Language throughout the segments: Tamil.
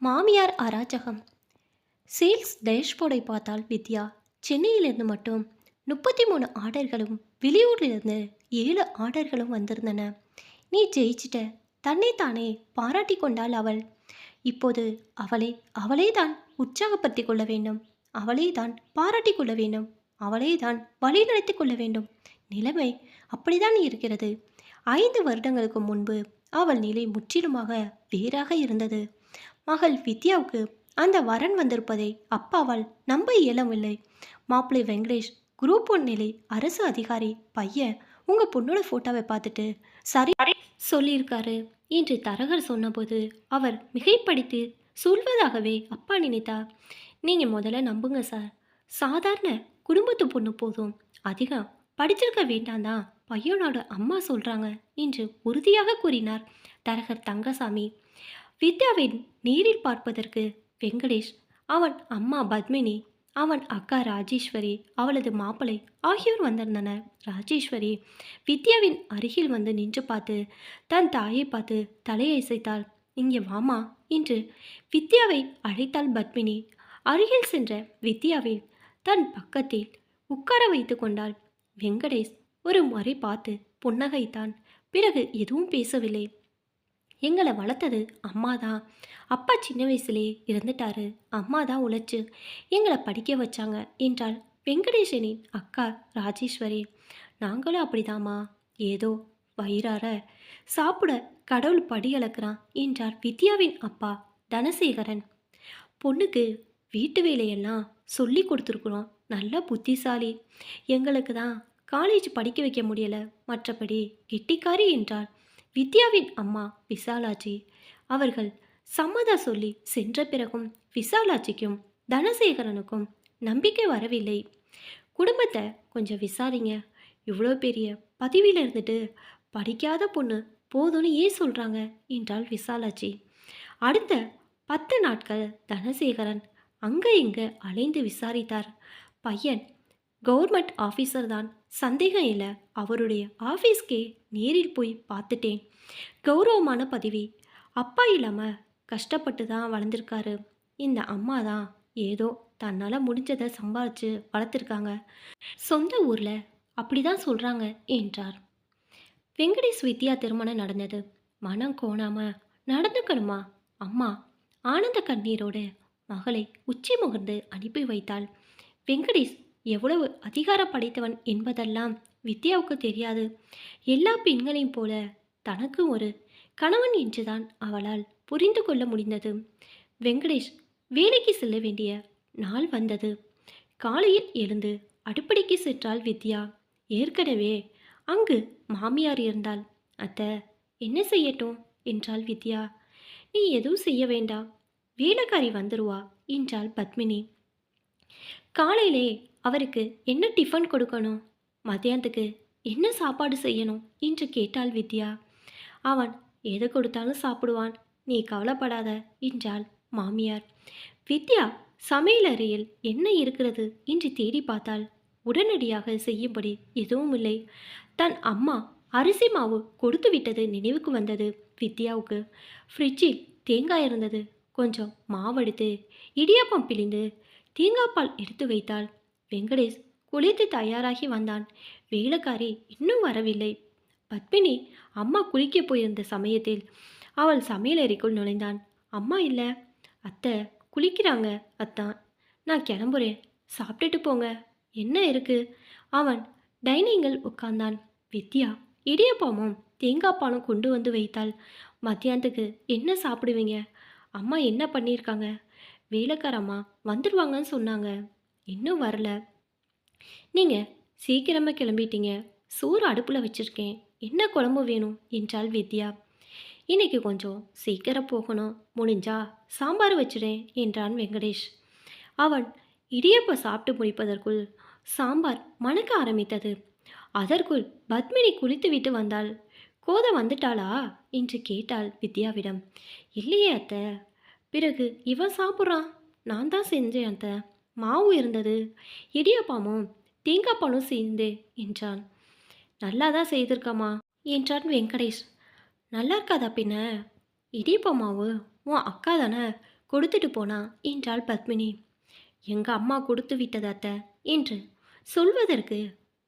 மாமியார் அராஜகம். சேல்ஸ் டேஷ்போர்டை பார்த்தால் வித்யா, சென்னையிலிருந்து மட்டும் 33 ஆர்டர்களும், வெளியூரிலிருந்து 7 ஆர்டர்களும் வந்திருந்தன. நீ ஜெயிச்சிட்ட, தன்னை தானே பாராட்டி கொண்டாள் அவள். இப்போது அவளை அவளே தான் உற்சாகப்படுத்தி கொள்ள வேண்டும், அவளே தான் பாராட்டி கொள்ள வேண்டும், அவளே தான் வழிநடத்தி கொள்ள வேண்டும். நிலைமை அப்படிதான் இருக்கிறது. 5 வருடங்களுக்கு முன்பு அவள் நிலை முற்றிலுமாக வேறாக இருந்தது. மகள் வித்யாவுக்கு அந்த வரன் வந்திருப்பதை அப்பாவால் நம்ப இயலவில்லை. மாப்பிள்ளை வெங்கடேஷ் குரூப் 1 நிலை அரசு அதிகாரி பையன் உங்கள் பொண்ணோட ஃபோட்டோவை பார்த்துட்டு சரி சொல்லியிருக்காரு என்று தரகர் சொன்னபோது அவர் மிகைப்படுத்தி சொல்வதாகவே அப்பா நினைத்தார். நீங்கள் முதல்ல நம்புங்க சார், சாதாரண குடும்பத்து பொண்ணு போதும், அதிகம் படிச்சிருக்க வேண்டாம் தான் பையனோட அம்மா சொல்கிறாங்க என்று உறுதியாக கூறினார் தரகர் தங்கசாமி. வித்யாவை நேரில் பார்ப்பதற்கு வெங்கடேஷ், அவன் அம்மா பத்மினி, அவன் அக்கா ராஜேஸ்வரி, அவளது மாப்பிளை ஆகியோர் வந்திருந்தனர். ராஜேஸ்வரி வித்யாவின் அருகில் வந்து நின்று பார்த்து தன் தாயை பார்த்து தலையை அசைத்தாள். இங்கே வாமா என்று வித்யாவை அழைத்தாள் பத்மினி. அருகில் சென்ற வித்யாவை தன் பக்கத்தில் உட்கார வைத்து கொண்டாள். வெங்கடேஷ் ஒரு முறை பார்த்து புன்னகைத்தான். பிறகு எதுவும் பேசவில்லை. எங்களை வளர்த்தது அம்மா தான். அப்பா சின்ன வயசுலே இறந்துட்டாரு. அம்மா தான் உழைச்சு எங்களை படிக்க வச்சாங்க என்றாள் வெங்கடேஷனின் அக்கா ராஜேஸ்வரி. நாங்களும் அப்படிதாம்மா, ஏதோ வயிறார சாப்பிட கடவுள் படி அளக்கிறான் என்றார் வித்யாவின் அப்பா தனசேகரன். பொண்ணுக்கு வீட்டு வேலையெல்லாம் சொல்லி கொடுத்துருக்குறோம், நல்ல புத்திசாலி. எங்களுக்கு தான் காலேஜ் படிக்க வைக்க முடியலை, மற்றபடி கெட்டிக்காரி என்றார் வித்யாவின் அம்மா விசாலாட்சி. அவர்கள் சம்மதம் சொல்லி சென்ற பிறகும் விசாலாட்சிக்கும் தனசேகரனுக்கும் நம்பிக்கை வரவில்லை. குடும்பத்தை கொஞ்சம் விசாரிங்க, இவ்வளோ பெரிய பதவியில் இருந்துட்டு படிக்காத பொண்ணு போதும்னு ஏன் சொல்கிறாங்க என்றாள் விசாலாட்சி. அடுத்த 10 நாட்கள் தனசேகரன் அங்கே இங்கே அலைந்து விசாரித்தார். பையன் கவர்மெண்ட் ஆஃபீஸர் தான், சந்தேகம் இல்லை. அவருடைய ஆஃபீஸ்க்கே நேரில் போய் பார்த்துட்டேன். கௌரவமான பதவி. அப்பா இல்லாமல் கஷ்டப்பட்டு தான் வளர்ந்துருக்காரு. இந்த அம்மா தான் ஏதோ தன்னால் முடிஞ்சதை சம்பாதிச்சு வளர்த்துருக்காங்க. சொந்த ஊரில் அப்படி தான் சொல்கிறாங்க என்றார். வெங்கடேஷ் வித்யா திருமணம் நடந்தது. மனம் கோணாமல் நடந்துக்கணுமா? அம்மா ஆனந்த கண்ணீரோடு மகளை உச்சி முகர்ந்து அனுப்பி வைத்தாள். வெங்கடேஷ் எவ்வளவு அதிகாரம் படைத்தவன் என்பதெல்லாம் வித்யாவுக்கு தெரியாது. எல்லா பெண்களையும் போல தனக்கு ஒரு கணவன் என்றுதான் அவளால் புரிந்து கொள்ள முடிந்தது. வெங்கடேஷ் வேலைக்கு செல்ல வேண்டிய நாள் வந்தது. காலையில் எழுந்து அடுப்படிக்கு சென்றாள் வித்யா. ஏற்கனவே அங்கு மாமியார் இருந்தாள். அத்தை, என்ன செய்யட்டும் என்றாள் வித்யா. நீ எதுவும் செய்ய வேண்டாம், வேலைக்காரி வந்துருவா என்றாள் பத்மினி. காலையிலே அவருக்கு என்ன டிஃபன் கொடுக்கணும், மத்தியானத்துக்கு என்ன சாப்பாடு செய்யணும் என்று கேட்டாள் வித்யா. அவன் எது கொடுத்தாலும் சாப்பிடுவான், நீ கவலைப்படாத என்றாள் மாமியார். வித்யா சமையலறையில் என்ன இருக்கிறது என்று தேடி பார்த்தாள். உடனடியாக செய்யும்படி எதுவும் இல்லை. தன் அம்மா அரிசி மாவு கொடுத்து விட்டது நினைவுக்கு வந்தது வித்யாவுக்கு. ஃப்ரிட்ஜில் தேங்காய் இருந்தது. கொஞ்சம் மாவெடுத்து இடியாப்பம் பிழிந்து தேங்காய் பால் எடுத்து வைத்தாள். வெங்கடேஷ் குளித்து தயாராகி வந்தான். வேலைக்காரி இன்னும் வரவில்லை. பத்மினி அம்மா குளிக்க போயிருந்த சமயத்தில் அவள் சமையலறைக்குள் நுழைந்தான். அம்மா இல்லை. அத்தை குளிக்கிறாங்க அத்தான், நான் கிளம்புறேன், சாப்பிட்டுட்டு போங்க. என்ன இருக்கு? அவன் டைனிங்கில் உட்கார்ந்தான். வித்யா இடியப்பமும் தேங்காய் பாலும் கொண்டு வந்து வைத்தாள். மத்தியானத்துக்கு என்ன சாப்பிடுவீங்க? அம்மா என்ன பண்ணியிருக்காங்க? வேலைக்காரம்மா வந்துடுவாங்கன்னு சொன்னாங்க, இன்னும் வரல. நீங்கள் சீக்கிரமாக கிளம்பிட்டீங்க, சோறு அடுப்பில் வச்சுருக்கேன், என்ன குழம்பு வேணும் என்றாள் வித்யா. இன்னைக்கு கொஞ்சம் சீக்கிரம் போகணும், முடிஞ்சா சாம்பார் வச்சுறேன் என்றான் வெங்கடேஷ். அவன் இடியப்ப சாப்பிட்டு முடிப்பதற்குள் சாம்பார் மணக்க ஆரம்பித்தது. அதற்குள் பத்மினி குளித்து விட்டு வந்தாள். கோதை வந்துட்டாளா என்று கேட்டாள் வித்யாவிடம். இல்லையே அத்தை. பிறகு இவன் சாப்பிட்றான், நான் தான் செஞ்சேன் அத்தை, மாவு இருந்தது, இடியாப்பமும் தேங்காய் பாலும் சேர்ந்து என்றான். நல்லா தான் செய்திருக்கம்மா என்றான் வெங்கடேஷ். நல்லா இருக்காதா பின்ன? இடியப்ப மாவு உன் அக்கா தானே கொடுத்துட்டு போனா என்றாள் பத்மினி. எங்க அம்மா கொடுத்து விட்டது அத்தை என்று சொல்வதற்கு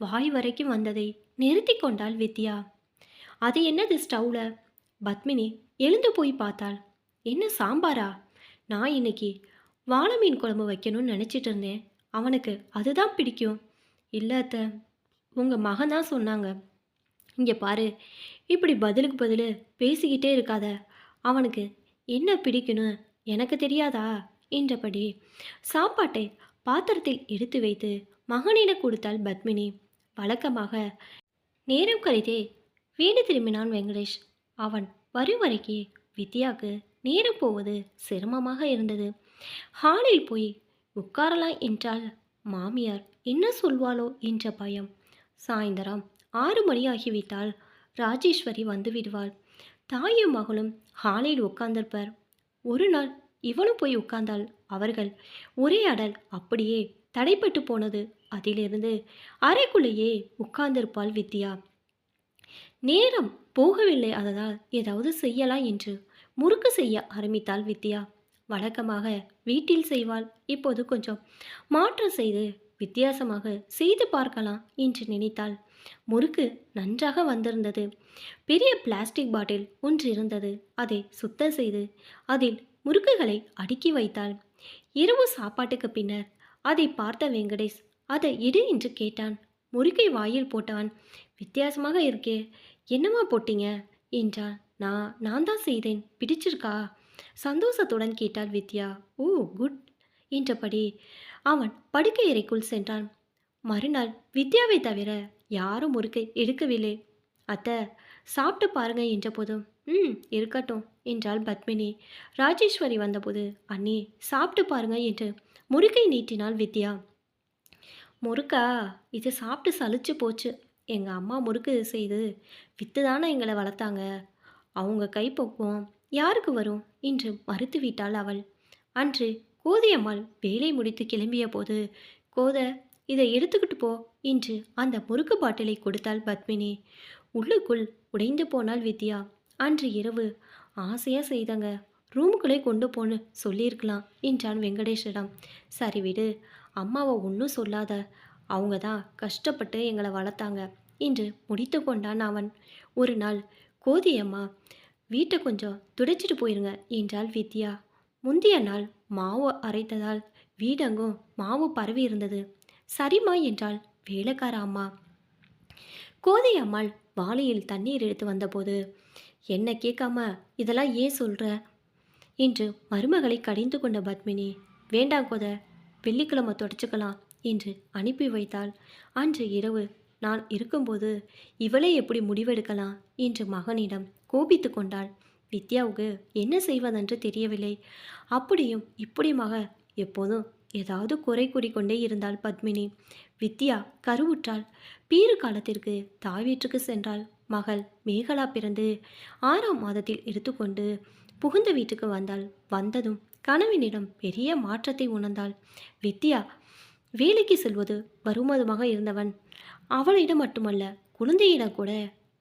வாய் வரைக்கும் வந்ததை நிறுத்தி கொண்டாள் வித்யா. அது என்னது ஸ்டவ்ல? பத்மினி எழுந்து போய் பார்த்தாள். என்ன சாம்பாரா? நான் இன்னைக்கு வாழை மீன் குழம்பு வைக்கணும்னு நினச்சிட்டு இருந்தேன். அவனுக்கு அதுதான் பிடிக்கும். இல்லை அத்தை, உங்கள் மகன் தான் சொன்னாங்க. இங்கே பாரு, இப்படி பதிலுக்கு பதில் பேசிக்கிட்டே இருக்காத. அவனுக்கு என்ன பிடிக்குன்னு எனக்கு தெரியாதா என்றபடி சாப்பாட்டை பாத்திரத்தில் எடுத்து வைத்து மகனிடம் கொடுத்தாள் பத்மினி. வழக்கமாக நேரம் கழித்தே வீடு திரும்பினான் வெங்கடேஷ். அவன் வரும் வரைக்கே வித்யாவுக்கு நேரம் போவது சிரமமாக இருந்தது. ஹாலில் போய் உட்காரலாம் என்றால் மாமியார் என்ன சொல்வாளோ என்ற பயம். சாயந்தரம் 6 மணி ஆகிவிட்டால் ராஜேஸ்வரி வந்து விடுவாள். தாயும் மகளும் ஹாலில் உட்கார்ந்திருப்பர். ஒரு நாள் இவளும் போய் உட்கார்ந்தாள். அவர்கள் ஒரே அடல் அப்படியே தடைப்பட்டு போனது. அதிலிருந்து அறைக்குள்ளேயே உட்கார்ந்திருப்பாள் வித்யா. நேரம் போகவில்லை. அதனால் ஏதாவது செய்யலாம் என்று முறுக்கு செய்ய ஆரம்பித்தாள் வித்யா. வழக்கமாக வீட்டில் செய்வாள். இப்போது கொஞ்சம் மாற்றம் செய்து வித்தியாசமாக செய்து பார்க்கலாம் என்று நினைத்தாள். முறுக்கு நன்றாக வந்திருந்தது. பெரிய பிளாஸ்டிக் பாட்டில் ஒன்று இருந்தது. அதை சுத்தம் செய்து அதில் முறுக்குகளை அடுக்கி வைத்தாள். இரவு சாப்பாட்டுக்கு பின்னர் அதை பார்த்த வெங்கடேஷ் அதை இடு என்று கேட்டான். முறுக்கை வாயில் போட்டவன், வித்தியாசமாக இருக்கே, என்னம்மா போட்டீங்க என்றான். நான் தான் செய்தேன், பிடிச்சிருக்கா? சந்தோஷத்துடன் கேட்டாள் வித்யா. ஓ குட் என்றபடி அவன் படுக்கை அறைக்குள் சென்றான். மறுநாள் வித்யாவை தவிர யாரும் முறுக்கை எடுக்கவில்லை. அத்தை, சாப்பிட்டு பாருங்க என்ற போதும் இருக்கட்டும் என்றாள் பத்மினி. ராஜேஸ்வரி வந்தபோது, அண்ணி சாப்பிட்டு பாருங்க என்று முறுக்கை நீட்டினாள் வித்யா. முறுக்கா? இது சாப்பிட்டு சலிச்சு போச்சு. எங்கள் அம்மா முறுக்கு செய்து வித்து தானே எங்களை வளர்த்தாங்க. அவங்க கைப்பக்குவம் யாருக்கு வரும் என்று மறுத்துவிட்டாள் அவள். அன்று கோதையம்மாள் வேலை முடித்து கிளம்பிய போது, கோதை, இதை எடுத்துக்கிட்டு போ என்று அந்த முறுக்கு பாட்டிலை கொடுத்தாள் பத்மினி. உள்ளுக்குள் உடைந்து போனாள் வித்யா. அன்று இரவு ஆசையாக செய்தாங்க, ரூமுக்குள்ளே கொண்டு போன்னு சொல்லியிருக்கலாம் என்றான் வெங்கடேஷிடம். சரி விடு, அம்மாவை ஒன்றும் சொல்லாத, அவங்க தான் கஷ்டப்பட்டு எங்களை வளர்த்தாங்க என்று முடித்து கொண்டான் அவன். ஒரு நாள் கோதியம்மா, வீட்டை கொஞ்சம் துடைச்சிட்டு போயிருங்க என்றாள் வித்யா. முந்திய நாள் மாவு அரைத்ததால் வீடெங்கும் மாவு பரவி இருந்தது. சரிம்மா என்றாள் வேலைக்கார அம்மா. கோதை அம்மாள் வாளியில் தண்ணீர் எடுத்து வந்தபோது, என்ன கேட்காம இதெல்லாம் ஏன் சொல்கிற என்று மருமகளை கடிந்து கொண்ட பத்மினி, வேண்டாம் கோதை, வெள்ளிக்கிழமை தொடச்சிக்கலாம் என்று அனுப்பி வைத்தாள். அன்று இரவு நான் இருக்கும்போது இவளே எப்படி முடிவெடுக்கலாம் என்று மகனிடம் கோபித்து கொண்டாள். வித்யாவுக்கு என்ன செய்வதென்று தெரியவில்லை. அப்படியும் இப்படியுமாக எப்போதும் ஏதாவது குறை கூறிக்கொண்டே இருந்தாள் பத்மினி. வித்யா கருவுற்றாள். பீறு காலத்திற்கு தாய் வீட்டுக்கு சென்றாள். மகள் மேகலா பிறந்து 6ஆம் மாதத்தில் எடுத்துக்கொண்டு புகுந்த வீட்டுக்கு வந்தாள். வந்ததும் கணவனிடம் பெரிய மாற்றத்தை உணர்ந்தாள். வித்யா வேலைக்கு செல்வது வருமானமாக இருந்தவன் அவளிடம் மட்டுமல்ல, குழந்தையிடம் கூட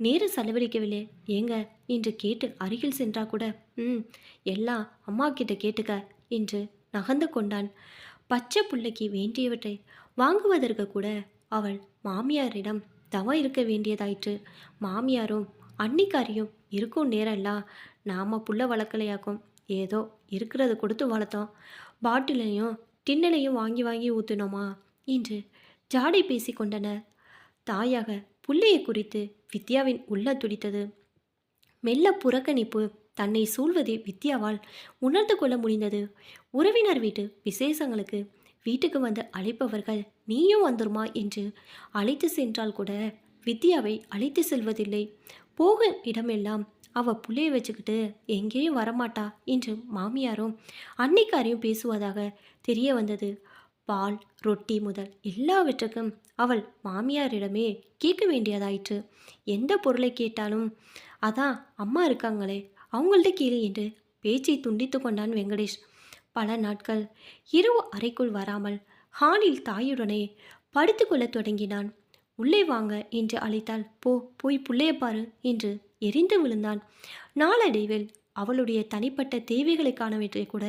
நேரம் செலவழிக்கவில்லை. ஏங்க என்று கேட்டு அருகில் சென்றா கூட, எல்லாம் அம்மா கிட்ட கேட்டுக்க என்று நகர்ந்து கொண்டான். பச்சை பிள்ளைக்கு வேண்டியவற்றை வாங்குவதற்கு கூட அவள் மாமியாரிடம் தவம் இருக்க வேண்டியதாயிற்று. மாமியாரும் அன்னிக்காரியும் இருக்கும் நேரம்லாம் நாம் புள்ள வளர்க்கலையாக்கும். ஏதோ இருக்கிறத கொடுத்து வளர்த்தோம், பாட்டிலையும் டின்னலையும் வாங்கி வாங்கி ஊற்றினோமா என்று ஜாடை பேசி கொண்டனர். தாயாக புள்ளையை குறித்து வித்யாவின் உள்ள துடித்தது. மெல்ல புறக்கணிப்பு தன்னை சூழ்வதை வித்யாவால் உணர்ந்து கொள்ள முடிந்தது. உறவினர் வீட்டு விசேஷங்களுக்கு வீட்டுக்கு வந்து அழைப்பவர்கள் நீயும் வந்துருமா என்று அழைத்து சென்றால் கூட வித்யாவை அழைத்து செல்வதில்லை. போகும் இடமெல்லாம் அவள் புள்ளையை வச்சுக்கிட்டு எங்கேயும் வரமாட்டா என்று மாமியாரும் அன்னிக்காரையும் பேசுவதாக தெரிய வந்தது. பால் ரொட்டி முதல் எல்லாவற்றுக்கும் அவள் மாமியாரிடமே கேட்க வேண்டியதாயிற்று. எந்த பொருளை கேட்டாலும் அதான் அம்மா இருக்காங்களே, அவங்கள்ட்ட கேளு என்று பேச்சை துண்டித்து கொண்டான் வெங்கடேஷ். பல நாட்கள் இரவு அறைக்குள் வராமல் ஹாலில் தாயுடனே படுத்துக்கொள்ள தொடங்கினான். உள்ளே வாங்க என்று அழைத்தால், போய் புள்ளைய பாரு என்று எரிந்து விழுந்தான். நாளடைவில் அவளுடைய தனிப்பட்ட தேவைகளுக்கானவற்றை கூட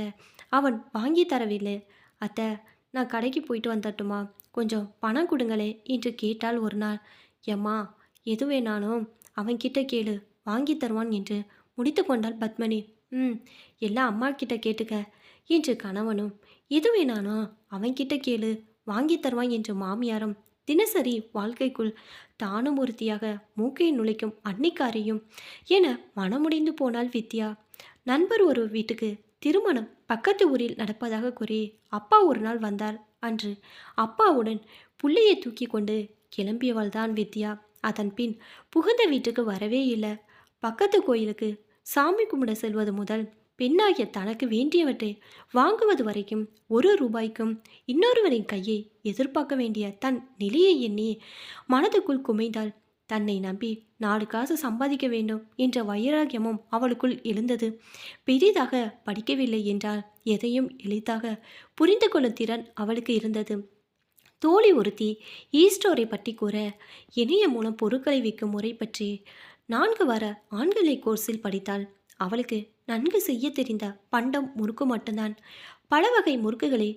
அவன் வாங்கி தரவில்லை. அத்தை, நான் கடைக்கு போயிட்டு வந்துடட்டுமா? கொஞ்சம் பணம் கொடுங்களே என்று கேட்டால் ஒரு நாள். எம்மா, எது வேணாலும் அவன்கிட்ட கேளு, வாங்கி தருவான் என்று முடித்து கொண்டாள் பத்மினி. ம், எல்லாம் அம்மா கிட்ட கேட்டுக்க என்று கணவனும், எது வேணாலும் அவன்கிட்ட கேளு, வாங்கி தருவான் என்று மாமியாரும் தினசரி வாழ்க்கைக்குள் தானும் ஒருத்தியாக மூக்கை நுழைக்கும் அன்னிக்காரியும் என மனமுடைந்து போனாள் வித்யா. நண்பர் ஒரு வீட்டுக்கு திருமணம் பக்கத்து ஊரில் நடப்பதாக கூறி அப்பா ஒரு நாள் வந்தார். அன்று அப்பாவுடன் புள்ளையை தூக்கி கொண்டு கிளம்பியவள் தான் வித்யா. அதன் பின் புகுந்த வீட்டுக்கு வரவே இல்லை. பக்கத்து கோயிலுக்கு சாமி கும்பிட செல்வது முதல் பெண்ணாகிய தனக்கு வேண்டியவற்றை வாங்குவது வரைக்கும் ஒரு ரூபாய்க்கும் இன்னொருவரின் கையை எதிர்பார்க்க வேண்டிய தன் நிலையை எண்ணி மனதுக்குள் குமைந்தாள். தன்னை நம்பி 4 காசு சம்பாதிக்க வேண்டும் என்ற வைராகியமும் அவளுக்குள் எழுந்தது. பெரிதாக படிக்கவில்லை என்றால் எதையும் எளிதாக புரிந்து கொள்ளும் திறன் அவளுக்கு இருந்தது. தோழி ஒருத்தி ஈஸ்டோரை பற்றி கூற, இணைய மூலம் பொருட்களை விற்கும் முறை பற்றி 4 வார ஆண்களை கோர்ஸில் படித்தாள். அவளுக்கு நன்கு செய்ய தெரிந்த பண்டம் முறுக்கு மட்டும்தான். பல வகை முறுக்குகளை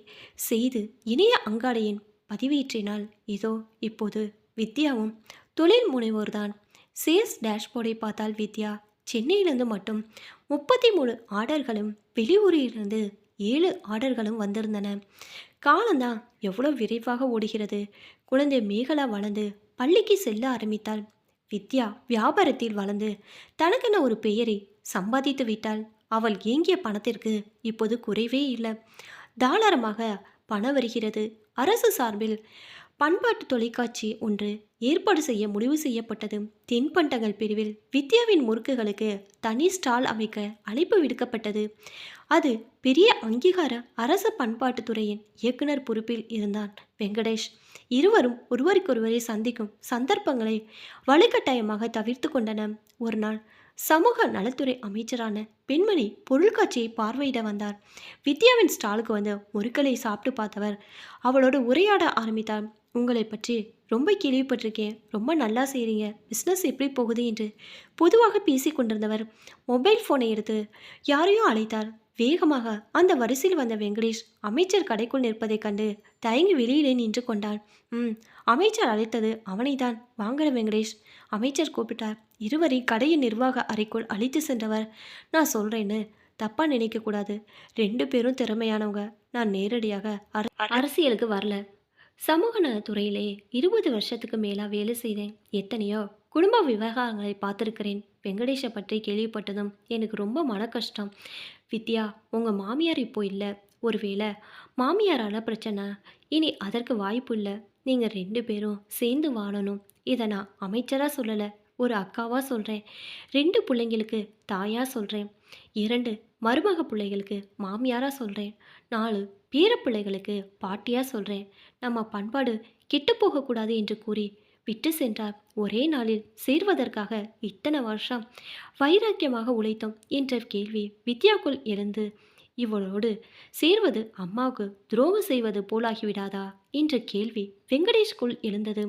செய்து இணைய அங்காடியின் பதிவேற்றினாள். இதோ இப்போது வித்யாவும் தொழில் முனைவோர்தான். சேல்ஸ் டேஷ்போர்டை பார்த்தால் வித்யா. சென்னையிலிருந்து மட்டும் 33 ஆர்டர்களும் வெளியூரிலிருந்து 7 ஆர்டர்களும் வந்திருந்தன. காலந்தான் எவ்வளோ விரைவாக ஓடுகிறது. குழந்தை மேகலா வளர்ந்து பள்ளிக்கு செல்ல ஆரம்பித்தாள். வித்யா வியாபாரத்தில் வளர்ந்து தனக்கென ஒரு பெயரை சம்பாதித்து விட்டாள். அவள் ஏங்கிய பணத்திற்கு இப்போது குறைவே இல்லை. தாராளமாக பணம் வருகிறது. அரசு சார்பில் பண்பாட்டு தொலைக்காட்சி ஒன்று ஏற்பாடு செய்ய முடிவு செய்யப்பட்டது. தென்பண்டங்கள் பிரிவில் வித்யாவின் முறுக்குகளுக்கு தனி ஸ்டால் அமைக்க அழைப்பு விடுக்கப்பட்டது. அது பெரிய அங்கீகார அரச பண்பாட்டுத்துறையின் இயக்குனர் பொறுப்பில் இருந்தான் வெங்கடேஷ். இருவரும் ஒருவருக்கொருவரை சந்திக்கும் சந்தர்ப்பங்களை வலுக்கட்டாயமாக தவிர்த்து கொண்டன. ஒரு நாள் சமூக நலத்துறை அமைச்சரான பெண்மணி பொருட்காட்சியை பார்வையிட வந்தார். வித்யாவின் ஸ்டாலுக்கு வந்து முறுக்களை சாப்பிட்டு பார்த்தவர் அவளோடு உரையாட ஆரம்பித்தார். உங்களை பற்றி ரொம்ப கேள்விப்பட்டிருக்கேன், ரொம்ப நல்லா செய்கிறீங்க, பிஸ்னஸ் எப்படி போகுது என்று பொதுவாக பேசி கொண்டிருந்தவர் மொபைல் ஃபோனை எடுத்து யாரையும் அழைத்தார். வேகமாக அந்த வரிசையில் வந்த வெங்கடேஷ் அமைச்சர் கடைக்குள் நிற்பதைக் கண்டு தயங்கி வெளியிலே நின்று கொண்டான். அமைச்சர் அழைத்தது அவனைதான். வாங்கட வெங்கடேஷ், அமைச்சர் கூப்பிட்டார். இருவரை கடையின் நிர்வாக அறைக்குள் அழைத்து சென்றவர், நான் சொல்கிறேன்னு தப்பாக நினைக்கக்கூடாது, 2 பேரும் திறமையானவங்க. நான் நேரடியாக அரசியலுக்கு வரல. சமூக நலத்துறையிலே 20 வருஷத்துக்கு மேலாக வேலை செய்தேன். எத்தனையோ குடும்ப விவகாரங்களை பார்த்துருக்கிறேன். வெங்கடேஷை பற்றி கேள்விப்பட்டதும் எனக்கு ரொம்ப மன கஷ்டம். வித்யா, உங்கள் மாமியார் இப்போ இல்லை. ஒருவேளை மாமியாரால் பிரச்சனை, இனி அதற்கு வாய்ப்பு இல்லை. நீங்கள் 2 பேரும் சேர்ந்து வாழணும். இதை நான் அமைச்சராக சொல்லலை, ஒரு அக்காவாக சொல்கிறேன். 2 பிள்ளைங்களுக்கு தாயாக சொல்கிறேன். 2 மருமக பிள்ளைகளுக்கு மாமியாராக சொல்கிறேன். 4 பேர பிள்ளைகளுக்கு பாட்டியாக சொல்கிறேன். நம்ம பண்பாடு கெட்டு போகக்கூடாது என்று கூறி விட்டு சென்றார். ஒரே நாளில் சேர்வதற்காக இத்தனை வருஷம் வைராக்கியமாக உழைத்தோம் என்ற கேள்வி வித்யாக்குள் எழுந்து, இவளோடு சேர்வது அம்மாவுக்கு துரோகம் செய்வது போலாகிவிடாதா என்ற கேள்வி வெங்கடேஷ்குள் எழுந்தது.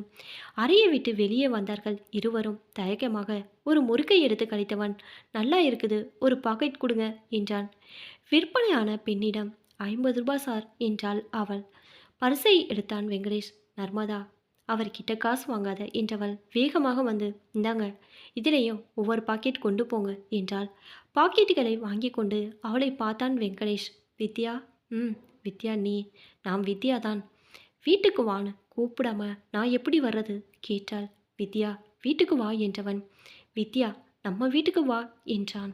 அறையை விட்டு வெளியே வந்தார்கள் இருவரும். தயக்கமாக ஒரு முறுக்கை எடுத்து கழித்தவன், நல்லா இருக்குது, ஒரு பாக்கெட் கொடுங்க என்றான். விற்பனையான பெண்ணிடம் 50 ரூபாய் சார் என்றாள் அவள். பரிசை எடுத்தான் வெங்கடேஷ். நர்மதா, அவர்கிட்ட காசு வாங்காத என்றவள் வேகமாக வந்து, இந்தாங்க, இதிலையும் ஒவ்வொரு பாக்கெட் கொண்டு போங்க என்றாள். பாக்கெட்டுகளை வாங்கி கொண்டு அவளை பார்த்தான் வெங்கடேஷ். வித்யா, வித்யா நீ? நான் வித்யா தான். வீட்டுக்கு வான்னு கூப்பிடாம நான் எப்படி வர்றது கேட்டாள். வித்யா, வீட்டுக்கு வா என்றவன், வித்யா நம்ம வீட்டுக்கு வா என்றான்.